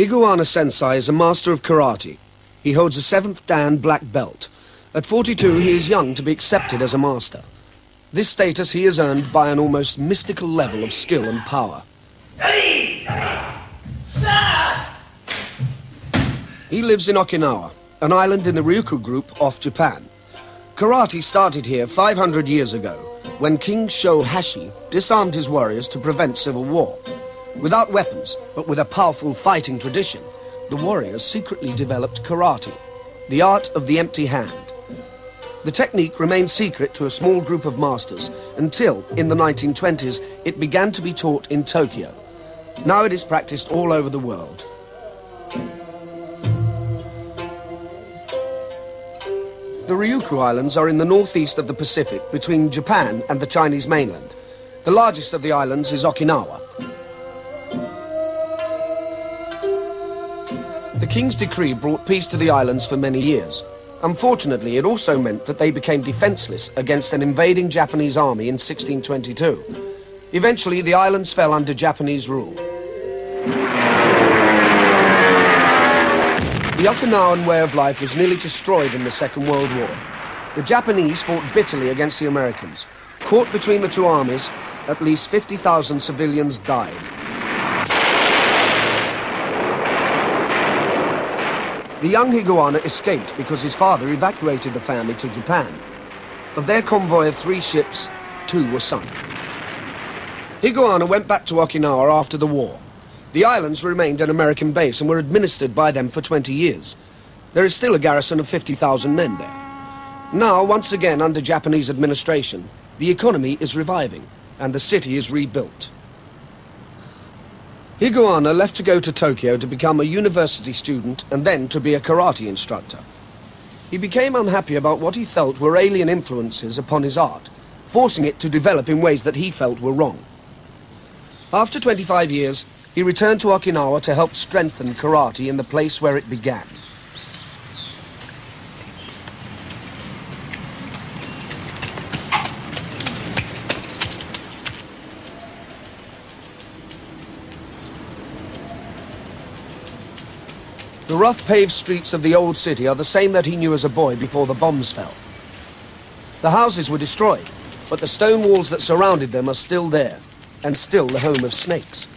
Higaonna Sensei is a master of karate. He holds a 7th Dan black belt. At 42, he is young to be accepted as a master. This status he has earned by an almost mystical level of skill and power. He lives in Okinawa, an island in the Ryukyu group off Japan. Karate started here 500 years ago, when King Shohashi disarmed his warriors to prevent civil war. Without weapons, but with a powerful fighting tradition, the warriors secretly developed karate, the art of the empty hand. The technique remained secret to a small group of masters until, in the 1920s, it began to be taught in Tokyo. Now it is practiced all over the world. The Ryukyu Islands are in the northeast of the Pacific, between Japan and the Chinese mainland. The largest of the islands is Okinawa. The king's decree brought peace to the islands for many years. Unfortunately, it also meant that they became defenseless against an invading Japanese army in 1622. Eventually, the islands fell under Japanese rule. The Okinawan way of life was nearly destroyed in the Second World War. The Japanese fought bitterly against the Americans. Caught between the two armies, at least 50,000 civilians died. The young higaonna escaped because his father evacuated the family to Japan. Of their convoy of 3 ships, 2 were sunk. Higaonna went back to Okinawa after the war. The islands remained an American base and were administered by them for 20 years. There is still a garrison of 50,000 men there. Now, once again under Japanese administration, the economy is reviving and the city is rebuilt. Higaonna left to go to Tokyo to become a university student and then to be a karate instructor. He became unhappy about what he felt were alien influences upon his art, forcing it to develop in ways that he felt were wrong. After 25 years, he returned to Okinawa to help strengthen karate in the place where it began. The rough paved streets of the old city are the same that he knew as a boy before the bombs fell. The houses were destroyed, but the stone walls that surrounded them are still there, and still the home of snakes.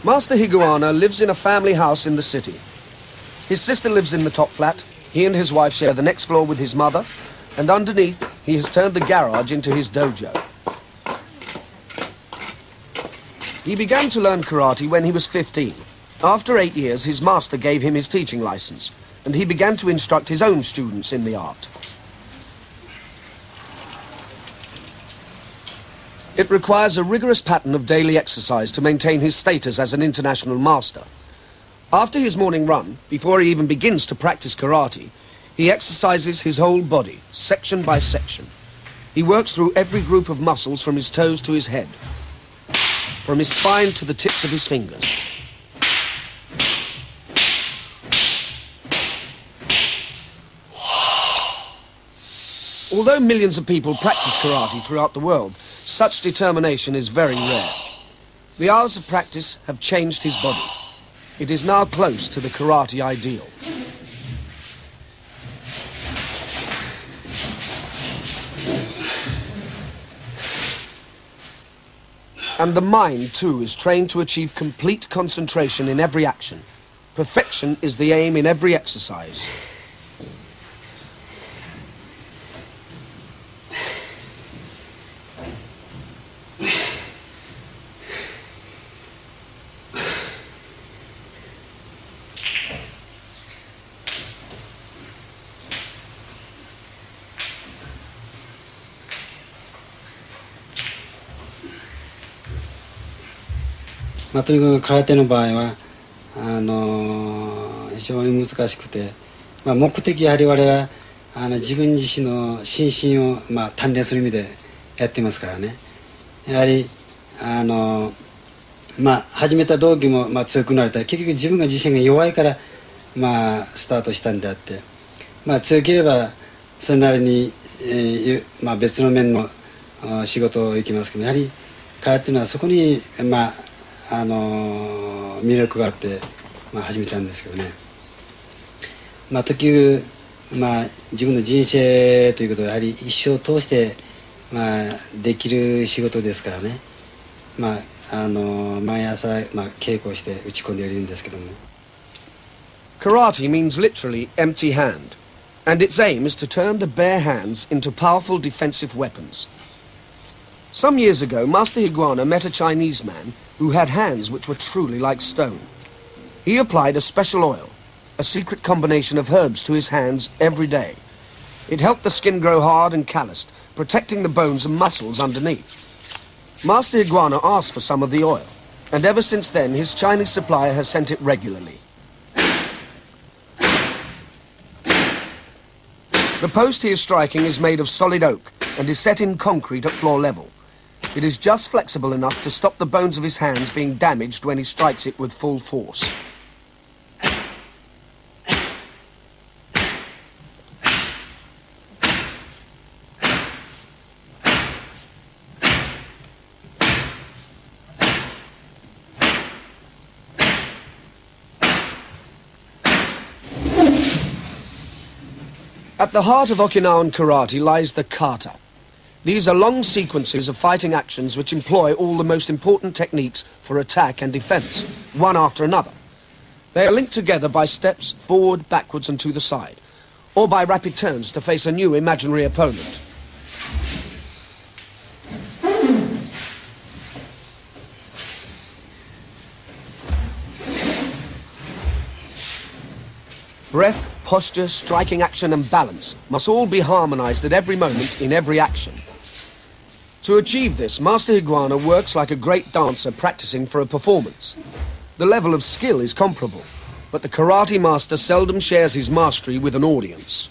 Master Higaonna lives in a family house in the city. His sister lives in the top flat. He and his wife share the next floor with his mother, and underneath, he has turned the garage into his dojo. He began to learn karate when he was 15. After 8 years, his master gave him his teaching license, and he began to instruct his own students in the art. It requires a rigorous pattern of daily exercise to maintain his status as an international master. After his morning run, before he even begins to practice karate, he exercises his whole body, section by section. He works through every group of muscles from his toes to his head, from his spine to the tips of his fingers. Although millions of people practice karate throughout the world, such determination is very rare. The hours of practice have changed his body. It is now close to the karate ideal. And the mind, too, is trained to achieve complete concentration in every action. Perfection is the aim in every exercise. とにかく空手の場合は非常に難しくて、目的やはり我々は自分自身の心身を鍛錬する意味でやってますからね。やはり始めた動機も強くなれたら結局自分が自身が弱いからスタートしたんであって、強ければそれなりに、別の面の仕事を行きますけど、やはり空手というのはそこに、魅力があって、始めたんですけどね。時々、自分の人生ということはやはり一生を通して、できる仕事ですからね。毎朝、稽古して打ち込んでいるんですけども。Karate means literally empty hand, and its aim is to turn the bare hands into powerful defensive weapons. Some years ago, Master Higaonna met a Chinese man who had hands which were truly like stone. He applied a special oil, a secret combination of herbs, to his hands every day. It helped the skin grow hard and calloused, protecting the bones and muscles underneath. Master Higaonna asked for some of the oil, and ever since then his Chinese supplier has sent it regularly. The post he is striking is made of solid oak and is set in concrete at floor level. It is just flexible enough to stop the bones of his hands being damaged when he strikes it with full force. At the heart of Okinawan karate lies the kata. These are long sequences of fighting actions which employ all the most important techniques for attack and defense, one after another. They are linked together by steps forward, backwards and to the side, or by rapid turns to face a new imaginary opponent. Breath, posture, striking action and balance must all be harmonized at every moment in every action. To achieve this, Master Higaonna works like a great dancer practicing for a performance. The level of skill is comparable, but the karate master seldom shares his mastery with an audience.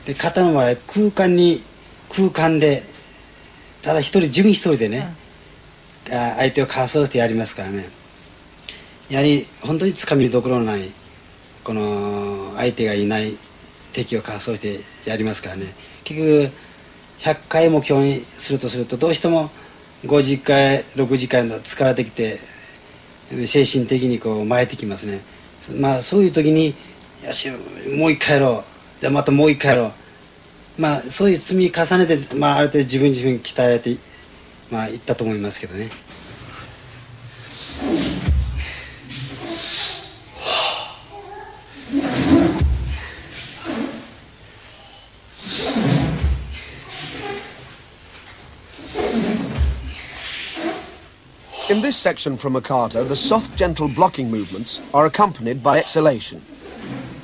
The kataの場合、空間でただ自分一人でね、相手をかわそうしてやりますからね。やはり本当につかみどころのないこの相手がいない敵をかわそうしてやりますからね。結局100回目標にするとどうしても50回60回の疲れてきて精神的にこう参ってきますね。そういう時によしもう一回やろう、じゃあまたもう一回やろう、そういう積み重ねて、ある程度自分鍛えられていったと思いますけどね。In this section from a kata, the soft, gentle blocking movements are accompanied by exhalation.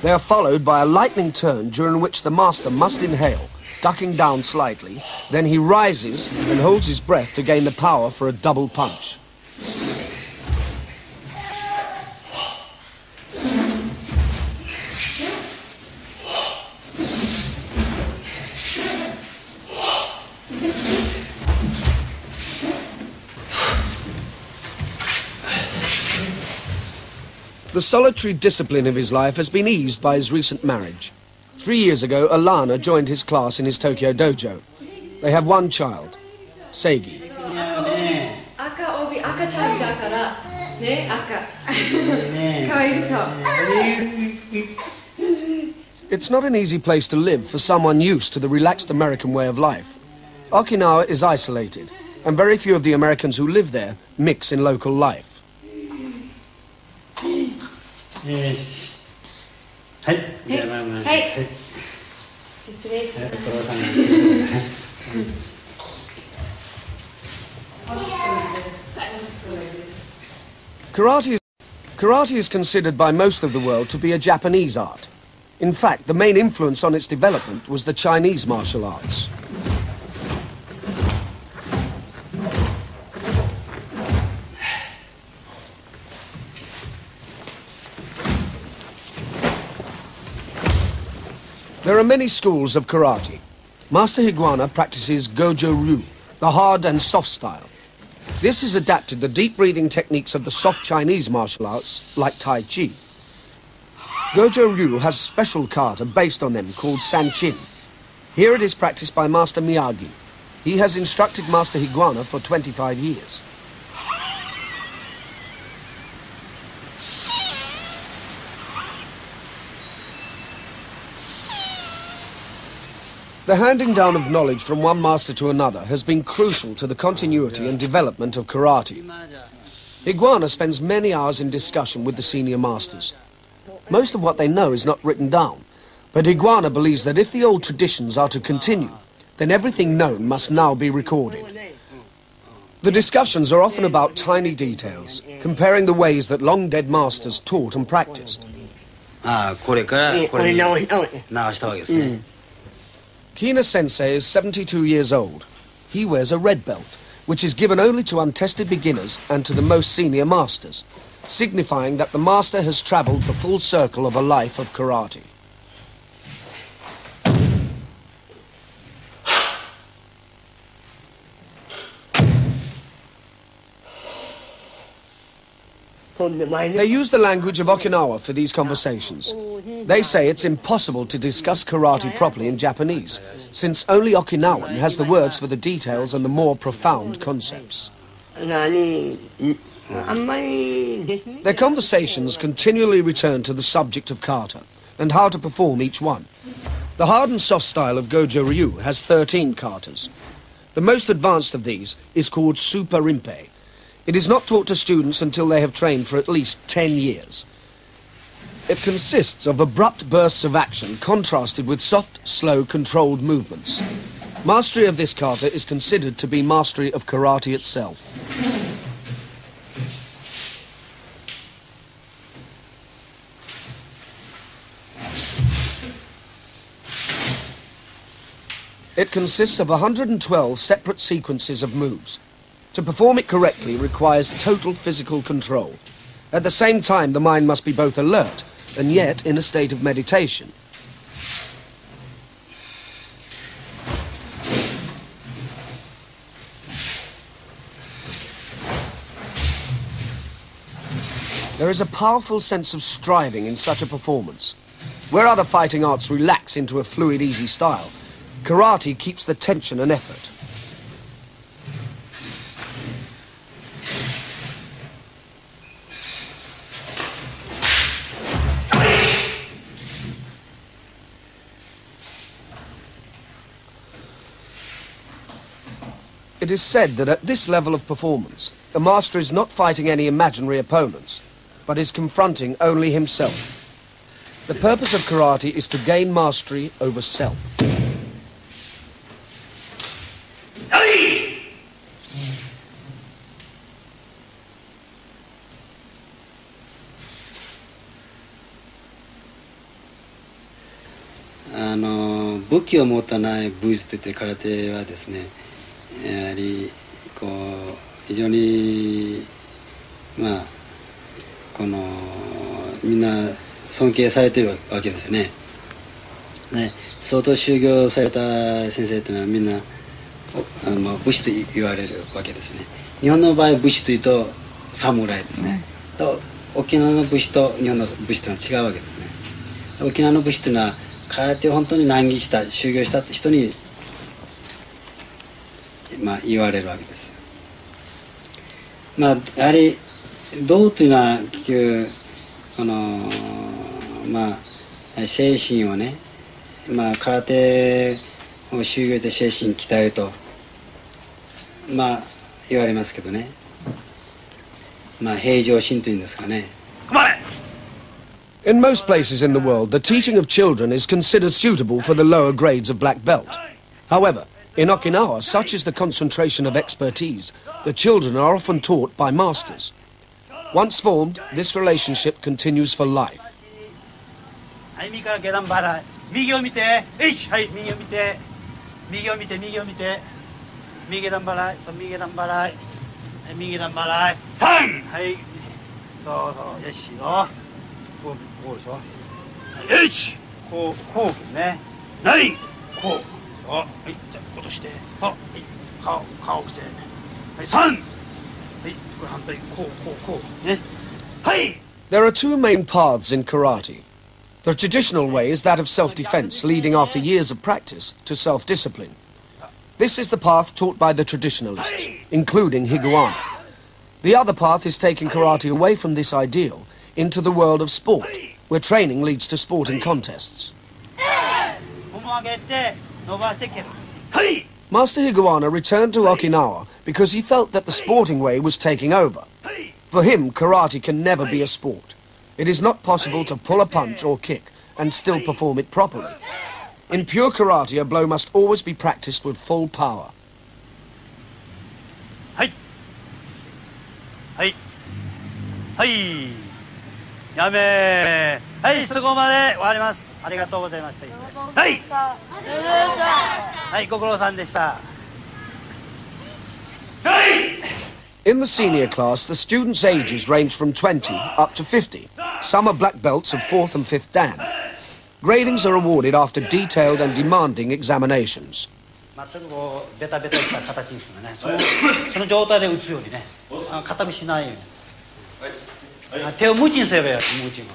They are followed by a lightning turn during which the master must inhale, ducking down slightly, then he rises and holds his breath to gain the power for a double punch. The solitary discipline of his life has been eased by his recent marriage. 3 years ago, Alana joined his class in his Tokyo dojo. They have one child, Seigi. It's not an easy place to live for someone used to the relaxed American way of life. Okinawa is isolated, and very few of the Americans who live there mix in local life. Karate is considered by most of the world to be a Japanese art. In fact, the main influence on its development was the Chinese martial arts. There are many schools of karate. Master Higaonna practices Goju, the hard and soft style. This has adapted the deep breathing techniques of the soft Chinese martial arts, like Tai Chi. Goju Ryu has a special kata based on them called Sanchin. Here it is practiced by Master Miyagi. He has instructed Master Higaonna for 25 years. The handing down of knowledge from one master to another has been crucial to the continuity and development of karate. Higaonna spends many hours in discussion with the senior masters. Most of what they know is not written down, but Higaonna believes that if the old traditions are to continue, then everything known must now be recorded. The discussions are often about tiny details, comparing the ways that long-dead masters taught and practiced. Kina Sensei is 72 years old. He wears a red belt, which is given only to untested beginners and to the most senior masters, signifying that the master has travelled the full circle of a life of karate. They use the language of Okinawa for these conversations. They say it's impossible to discuss karate properly in Japanese, since only Okinawan has the words for the details and the more profound concepts. Their conversations continually return to the subject of kata and how to perform each one. The hard and soft style of Goju Ryu has 13 katas. The most advanced of these is called Super Rinpei. It is not taught to students until they have trained for at least 10 years. It consists of abrupt bursts of action contrasted with soft, slow, controlled movements. Mastery of this kata is considered to be mastery of karate itself. It consists of 112 separate sequences of moves. To perform it correctly requires total physical control. At the same time, the mind must be both alert and yet in a state of meditation. There is a powerful sense of striving in such a performance. Where other fighting arts relax into a fluid, easy style, karate keeps the tension and effort. It is said that at this level of performance, the master is not fighting any imaginary opponents, but is confronting only himself. The purpose of karate is to gain mastery over self.武器を持たない武術といって空手はですね、やはりこう非常にみんな尊敬されているわけですよね。相当修行された先生というのはみんな武士と言われるわけですね。日本の場合武士というと侍ですね。と沖縄の武士と日本の武士というのは違うわけですね。沖縄の武士というのは空手を本当に難儀した修行した人に言われるわけです。やはり道というのは結局精神をね、空手を修行で精神鍛えると言われますけどね、平常心というんですかね。In most places in the world, the teaching of children is considered suitable for the lower grades of black belt. However, in Okinawa, such is the concentration of expertise, the children are often taught by masters. Once formed, this relationship continues for life. ないこうはい、じゃあ落としてはい顔をくせはい3はいこれ反対こうねはい。 There are two main paths in karate. The traditional way is that of self-defense, leading after years of practice to self-discipline. This is the path taught by the traditionalists, including higaonna. The other path is taking karate away from this ideal into the world of sport, where training leads to sporting contests. Master Higaonna returned to Okinawa because he felt that the sporting way was taking over. For him, karate can never be a sport. It is not possible to pull a punch or kick and still perform it properly. In pure karate, a blow must always be practiced with full power. やめーはい、そこまで終わります。ありがとうございました。はい、ご苦労さんでした。 In the senior class, the students' ages range from 20 up to 50. Some are black belts of 4th and 5th Dan. Gradings are awarded after detailed and demanding examinations. 全くこうベタベタした形にするね。その状態で打つようにね。肩身しないように。手を無知にすればいいよ。無知に。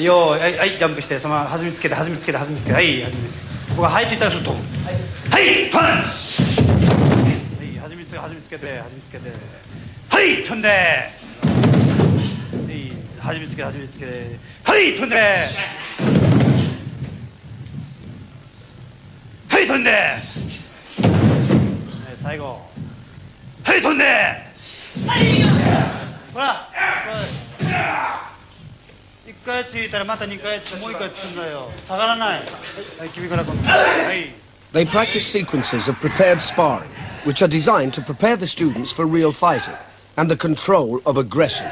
よーはい、ジャンプしてそのまま弾みつけてはい、弾み。ここがはいと言ったらすると飛ぶ。はい、飛ん。はい、弾みつけてはい飛んで。弾みつけてはい飛んで。はい飛んで。最後はい飛んで。ほら一回ついたらまた2回ついてもう1回つくんだよ。下がらない。はい君から今度。はい。 They practice sequences of prepared sparring, which are designed to prepare the students for real fighting and the control of aggression.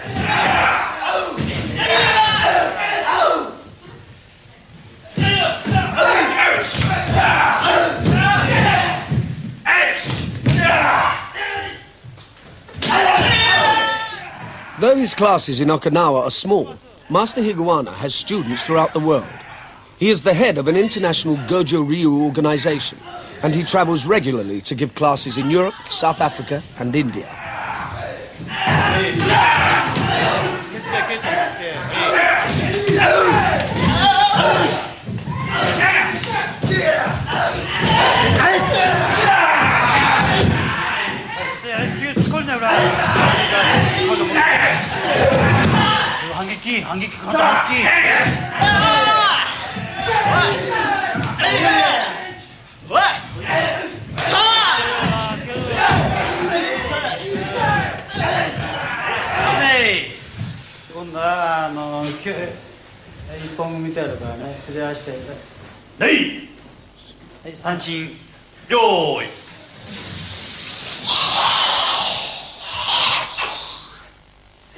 Though his classes in Okinawa are small, Master Higaonna has students throughout the world. He is the head of an international Goju Ryu organization, and he travels regularly to give classes in Europe, South Africa, and India.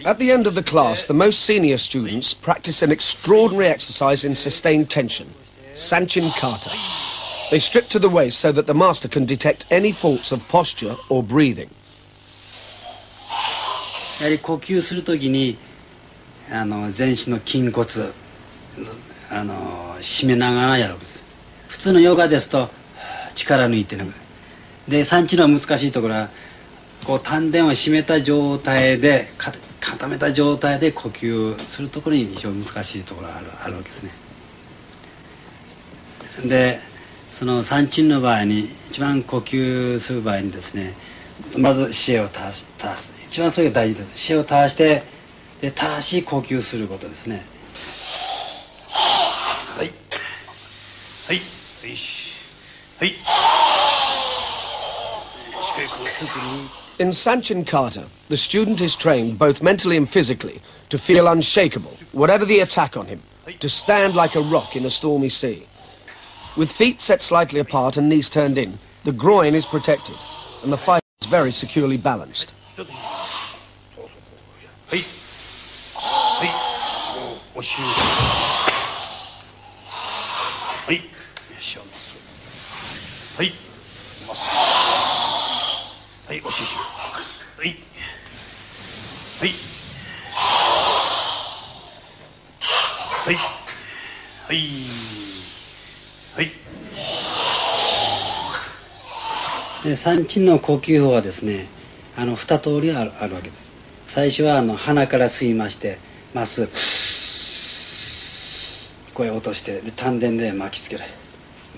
At the end of the class, the most senior students practice an extraordinary exercise in sustained tension, Sanchin Kata. They strip to the waist so that the master can detect any faults of posture or breathing. やはり呼吸するときに全身の筋骨締めながらやるわけです。普通のヨガですと力抜いてるで、サンチの難しいところはこう丹田を締めた状態で固めた状態で呼吸するところに非常に難しいところがあるわけですね。でそのサンチンの場合に一番呼吸する場合にですね、まず視野を垂らす一番それが大事です。視野を垂らしてで正しい呼吸することですね。はいはいはい。 In Sanchin Kata, the student is trained both mentally and physically to feel unshakable, whatever the attack on him, to stand like a rock in a stormy sea. With feet set slightly apart and knees turned in, the groin is protected, and the fight is very securely balanced. はいはいはい。で三鎮の呼吸法はですね、2通りあるわけです。最初は鼻から吸いましてまっすぐ声を落としてで丹田で巻きつけま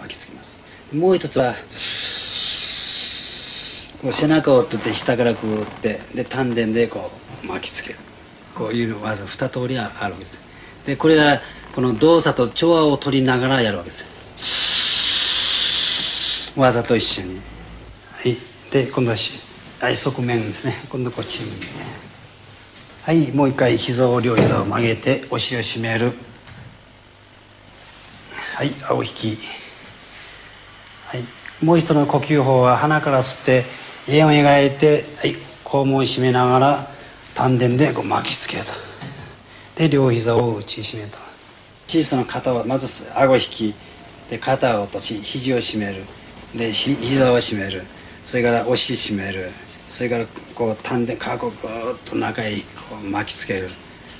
す。もう一つはこう背中を取って下からこう打ってで丹田でこう巻きつける、こういうの技2通りあるわけです。でこれはこの動作と調和を取りながらやるわけです。技と一緒に。はい、で今度は側面ですね。今度こっち向いて、はい、もう一回両膝を曲げてお尻を締める。はい、青引き。はい、もう一つの呼吸法は鼻から吸って円を描いて、はい、肛門を締めながら丹田でこう巻きつけると。で両膝を内締めと。小さな肩をまず顎引きで肩を落とし肘を締める。で膝を締める。それからお尻締める。それからこう丹田顔をぐーっと中へこう巻きつける。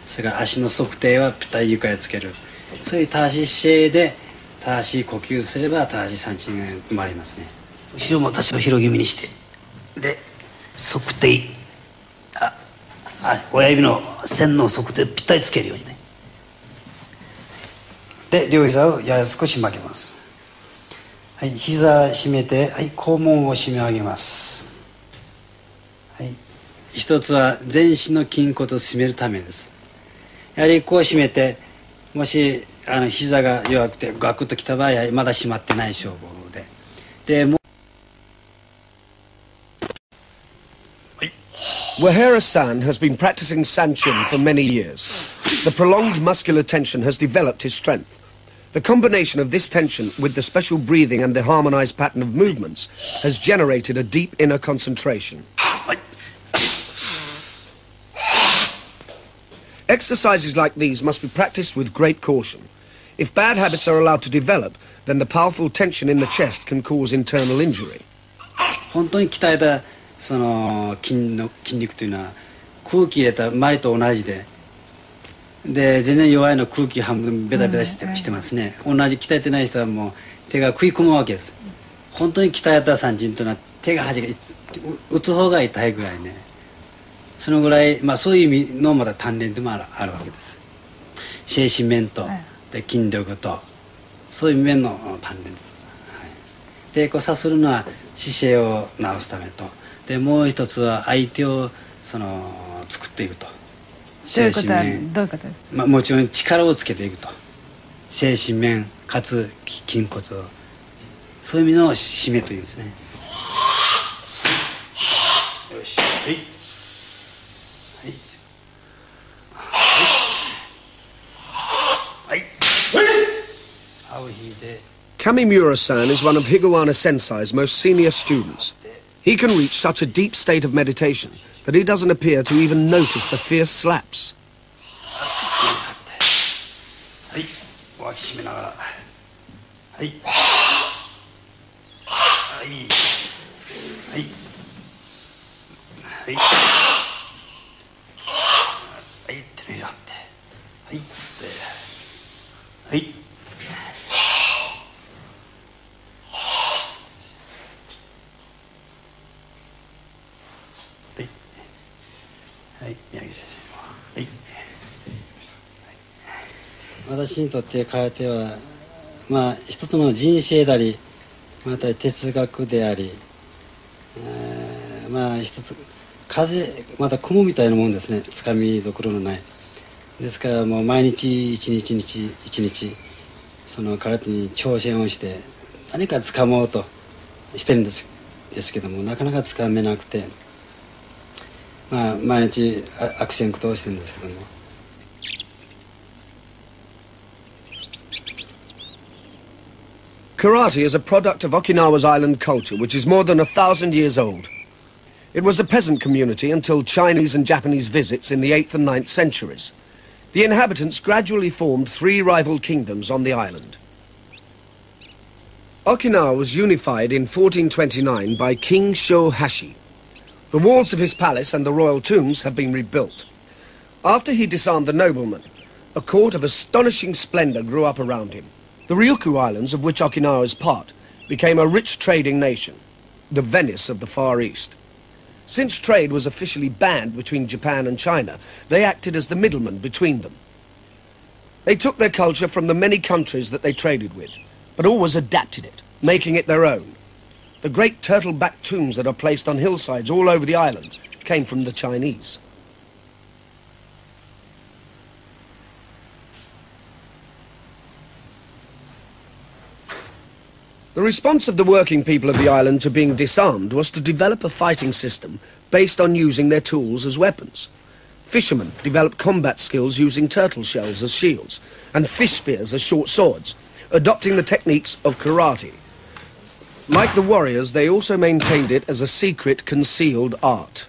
それから足の側底はぴったり床へつける。そういう正しい姿勢で正しい呼吸すれば正しい三鎮が生まれますね。後ろも足を広気味にしてで側底親指の線の側底ぴったりつけるようにね。で両膝をやや少し曲げます。はい、膝締めて、はい、肛門を締め上げます。はい、一つは全身の筋骨を締めるためです。やはりこう締めて、もし膝が弱くてガクッときた場合はまだ締まってない証拠でもう Wahera-san has been practicing Sanchin for many years. The prolonged muscular tension has developed his strength. The combination of this tension with the special breathing and the harmonized pattern of movements has generated a deep inner concentration. Exercises like these must be practiced with great caution. If bad habits are allowed to develop, then the powerful tension in the chest can cause internal injury. 本当に鍛えたその筋肉というのは空気入れた周りと同じで全然弱いの空気半分ベタベタしてますね。同じ鍛えてない人はもう手が食い込むわけです。本当に鍛えた三鎮というのは手が打つ方が痛いぐらいね。そのぐらい、そういう意味のまた鍛錬でもあるわけです。精神面とで筋力とそういう面の鍛錬です。でこうさするのは姿勢を直すためとでもう一つは相手を作っていくと。精神面どういうことですか？もちろん力をつけていくと精神面かつ筋骨をそういう意味の締めというんですね。よし、はいはいはい青引いて。 Kamimura-san is one of Higaonna Sensei's most senior students. He can reach such a deep state of meditation that he doesn't appear to even notice the fierce slaps. はい、脇締めながら、はい、はい、はい、はい、はい、手のひらって、はい、はい。はい、宮城先生。はい。私にとって空手は一つの人生でありまた哲学であり、一つ風また雲みたいなもんですね。つかみどころのないですからもう毎日一日その空手に挑戦をして何かつかもうとしてるんですけどもなかなかつかめなくて毎日悪戦苦闘してるんですけども。Karate is a product of Okinawa's island culture, which is more than 1,000 years old. It was a peasant community until Chinese and Japanese visits in the 8th and 9th centuries. The inhabitants gradually formed 3 rival kingdoms on the island. Okinawa was unified in 1429 by King Shohashi. The walls of his palace and the royal tombs have been rebuilt. After he disarmed the noblemen, A court of astonishing splendor grew up around him. The Ryukyu Islands, of which Okinawa is part, became a rich trading nation, the Venice of the Far East. Since trade was officially banned between Japan and China, they acted as the middlemen between them. They took their culture from the many countries that they traded with, but always adapted it, making it their own. The great turtle-backed tombs that are placed on hillsides all over the island came from the Chinese. The response of the working people of the island to being disarmed was to develop a fighting system based on using their tools as weapons. Fishermen developed combat skills using turtle shells as shields and fish spears as short swords, adopting the techniques of karate. Like the warriors, they also maintained it as a secret, concealed art.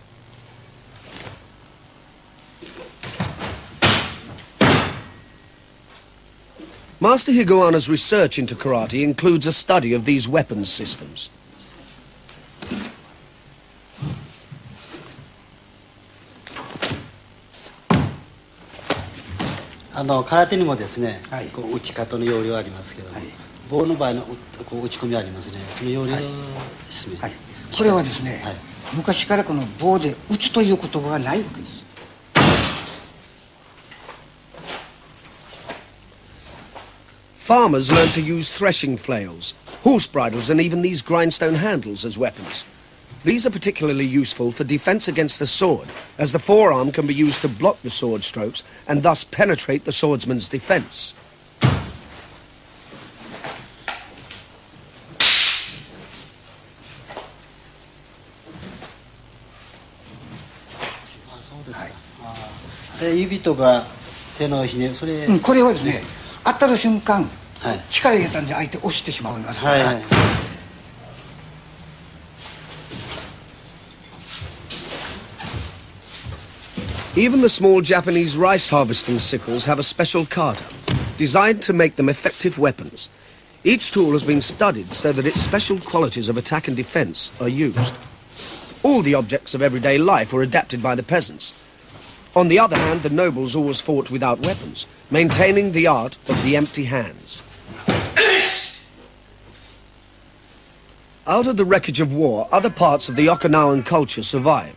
Master Higaonna's research into karate includes a study of these weapons systems. 空手にもですね、こう打ち方の要領ありますけども、棒の場合のこう打ち込みありますね。その要領ですね。これはですね、昔からこの棒で打つという言葉がないわけです。 Farmers learned to use threshing flails, horse bridles, and even these grindstone handles as weapons. These are particularly useful for defense against the sword, as the forearm can be used to block the sword strokes and thus penetrate the swordsman's defense. Mm, これはですね、当たる瞬間、力入れたんで相手押してしまいますから。Even the small Japanese rice harvesting sickles have a special kata, designed to make them effective weapons. Each tool has been studied so that its special qualities of attack and defense are used. All the objects of everyday life were adapted by the peasants. On the other hand, the nobles always fought without weapons, maintaining the art of the empty hands. Out of the wreckage of war, other parts of the Okinawan culture survive.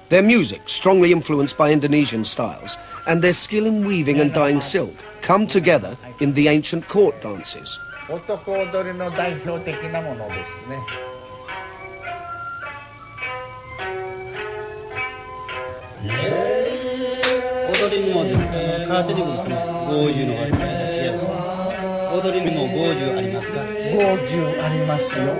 Their music, strongly influenced by Indonesian styles, and their skill in weaving and dyeing silk come together in the ancient court dances. 男踊りの代表的なものですね。踊りにも空手にもですね、ゴージュのが知り合いですね。踊りにもゴージュありますか？ゴージュありますよ。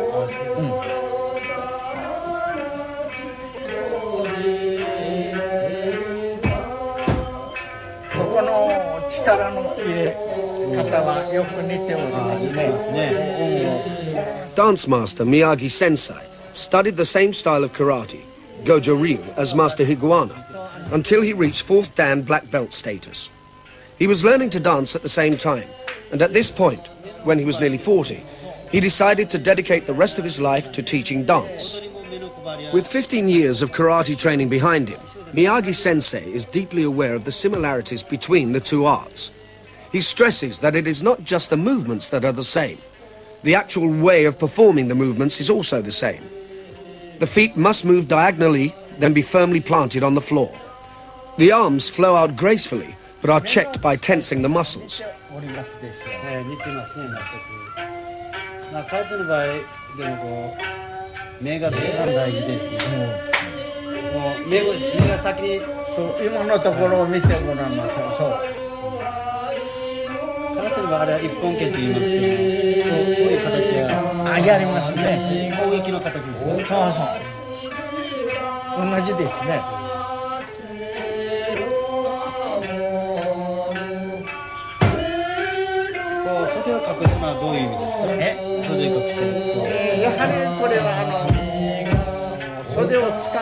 ここの力の入れ方はよく似ておりますね。Dance master Miyagi Sensei studied the same style of karate, Goju, as Master Higaonna, until he reached 4th Dan black belt status. He was learning to dance at the same time, and at this point, when he was nearly 40, he decided to dedicate the rest of his life to teaching dance. With 15 years of karate training behind him, Miyagi-sensei is deeply aware of the similarities between the two arts. He stresses that it is not just the movements that are the same. The actual way of performing the movements is also the same. The feet must move diagonally, then be firmly planted on the floor. The arms flow out gracefully, but are checked by tensing the muscles. 似てますね、全く。まあ、空手の場合でもこう目が一番大事ですね。もう目が先にそう今のところを見てごらんなさい。そう。空手の場合あれは一本剣と言いますけど、こういう形はやりますね。攻撃の形ですね。そうそう。同じですね。袖を隠すのはどういう意味ですか？袖を隠す。やはりこれは袖を使う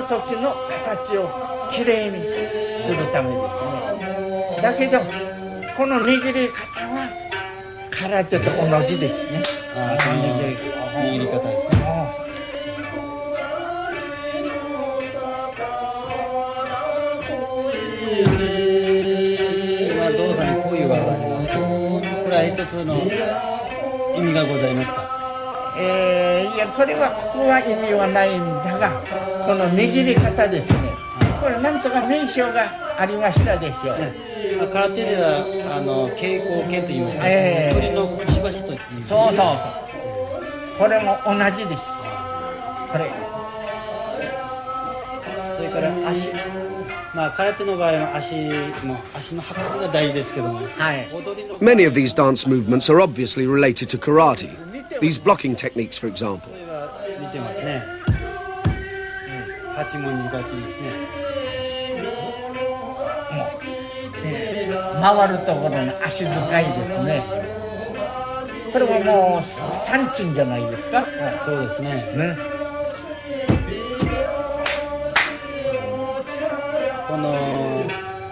時の形をきれいにするためですね。だけどこの握り方は空手と同じですね。握り方ですね。一つの意味がございますか？いや、これはここは意味はないんだが、この握り方ですね、これなんとか名称がありましたでしょう。空手では稽古剣と言いました、鳥のくちばしと言います。そうそうそう、これも同じです。これそれから足、空手の場合は足の運びが大事ですけども、Many of these dance movements are obviously related to karate. These blocking techniques, for example. それは似てますね。八文字立ちですね。回るところの足遣いですね。これももう三鎮じゃないですか。そうですね。この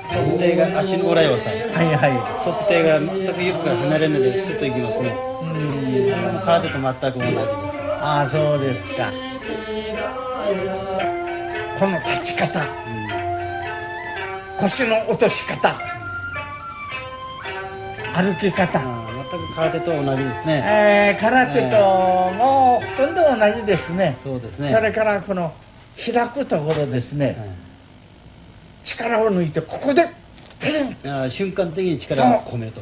足底が足の裏よさ、足底が全く床から離れるのでスッといきますね。空手と全く同じです。ああ、そうですか。この立ち方、腰の落とし方、歩き方、全く空手と同じですね。空手ともうほとんど同じですね。そうですね。それからこの開くところですね、力を抜いてここで瞬間的に力を込めると。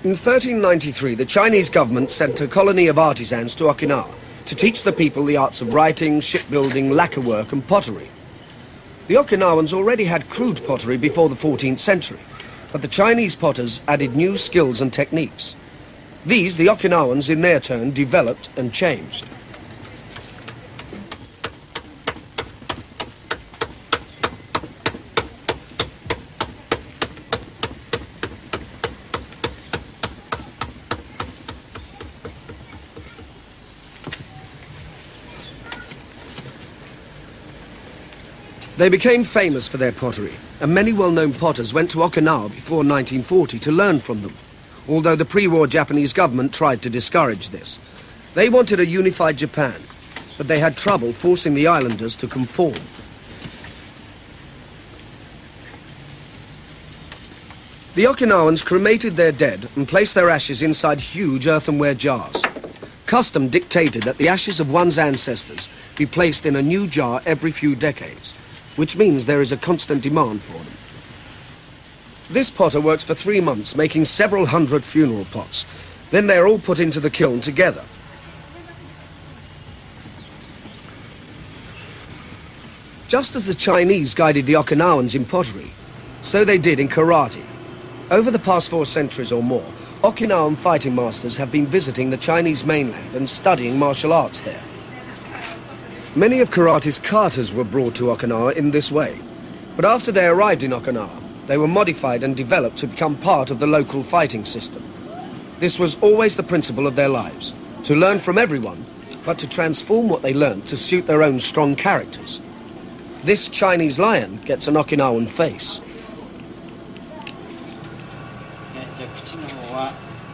In 1393, the Chinese government sent a colony of artisans to Okinawa to teach the people the arts of writing, shipbuilding, lacquerwork and pottery. The Okinawans already had crude pottery before the 14th century, but the Chinese potters added new skills and techniques. These, the Okinawans in their turn, developed and changed. They became famous for their pottery, and many well-known potters went to Okinawa before 1940 to learn from them, although the pre-war Japanese government tried to discourage this. They wanted a unified Japan, but they had trouble forcing the islanders to conform. The Okinawans cremated their dead and placed their ashes inside huge earthenware jars. Custom dictated that the ashes of one's ancestors be placed in a new jar every few decades, which means there is a constant demand for them. This potter works for 3 months, making several hundred funeral pots. Then they are all put into the kiln together. Just as the Chinese guided the Okinawans in pottery, so they did in karate. Over the past 4 centuries or more, Okinawan fighting masters have been visiting the Chinese mainland and studying martial arts there. Many of karate's katas were brought to Okinawa in this way, but after they arrived in Okinawa, they were modified and developed to become part of the local fighting system. This was always the principle of their lives, to learn from everyone, but to transform what they learned to suit their own strong characters. This Chinese lion gets an Okinawan face.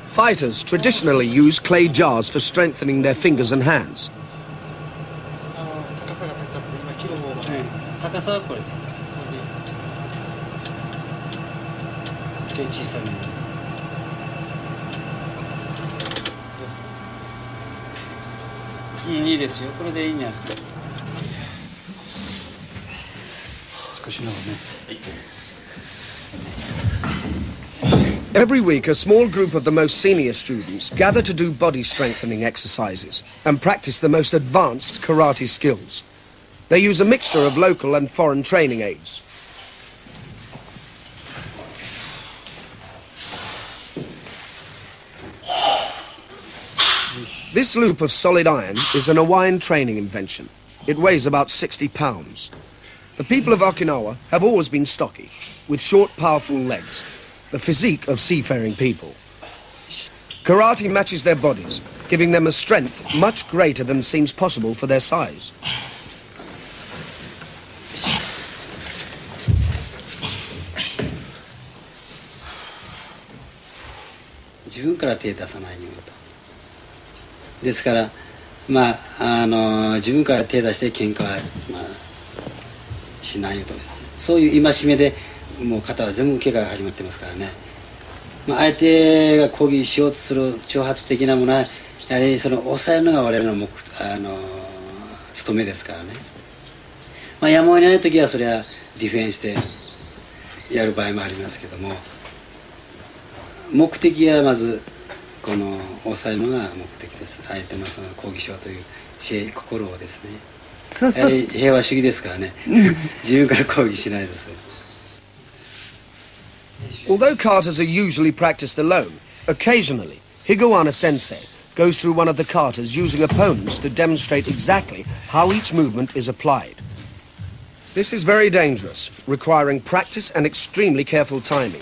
Fighters traditionally use clay jars for strengthening their fingers and hands. 高さはこれで、ちょい小さめに。いいですよ。これでいいんじゃないですか。少しのね。Every week, a small group of the most senior students gather to do body strengthening exercises and practice the most advanced karate skills. They use a mixture of local and foreign training aids. This loop of solid iron is an Hawaiian training invention. It weighs about 60 pounds. The people of Okinawa have always been stocky, with short, powerful legs, the physique of seafaring people. Karate matches their bodies, giving them a strength much greater than seems possible for their size. This isから自分から手出して喧嘩はしないと。そういう戒めでもう肩は全部怪我が始まってますからね、相手が攻撃しようとする挑発的なものはやはりその抑えるのが我々の務めですからね、やむを得ない時はそれはディフェンスでやる場合もありますけども、目的はまずこの抑えるのが目的です。相手のその攻撃しようという心をですね、そうすると平和主義ですからね自分から攻撃しないです。 Although katas are usually practiced alone, occasionally higaonna sensei goes through one of the katas using opponents to demonstrate exactly how each movement is applied. This is very dangerous, requiring practice and extremely careful timing.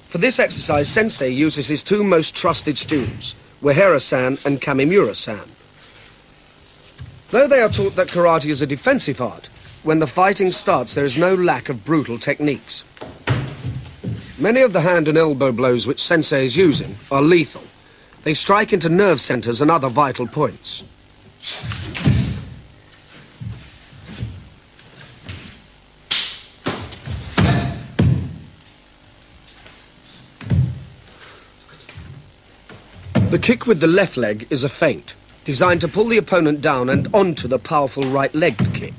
For this exercise, sensei uses his two most trusted students, Uehara-san and Kamimura-san. Though they are taught that karate is a defensive art, when the fighting starts there is no lack of brutal techniques. Many of the hand and elbow blows which sensei is using are lethal. They strike into nerve centers and other vital points. The kick with the left leg is a feint, designed to pull the opponent down and onto the powerful right-legged kick.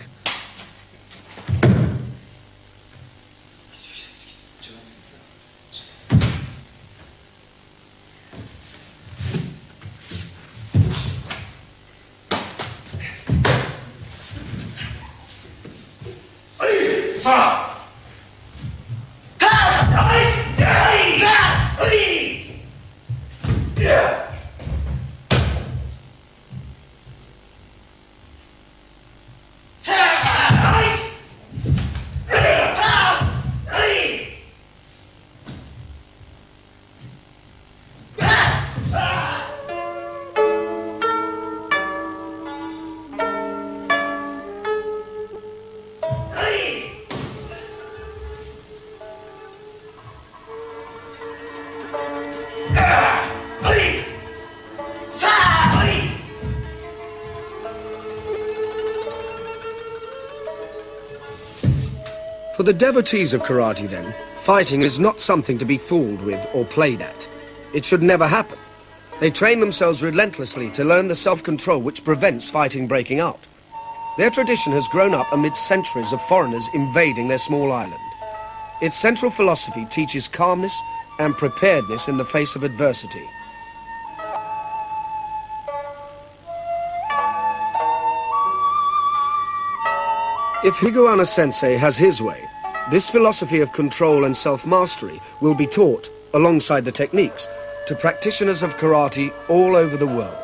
For the devotees of karate, then, fighting is not something to be fooled with or played at. It should never happen. They train themselves relentlessly to learn the self-control which prevents fighting breaking out. Their tradition has grown up amidst centuries of foreigners invading their small island. Its central philosophy teaches calmness and preparedness in the face of adversity. If higaonna sensei has his way, this philosophy of control and self-mastery will be taught, alongside the techniques, to practitioners of karate all over the world.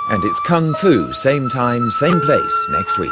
And it's Kung Fu, same time, same place, next week.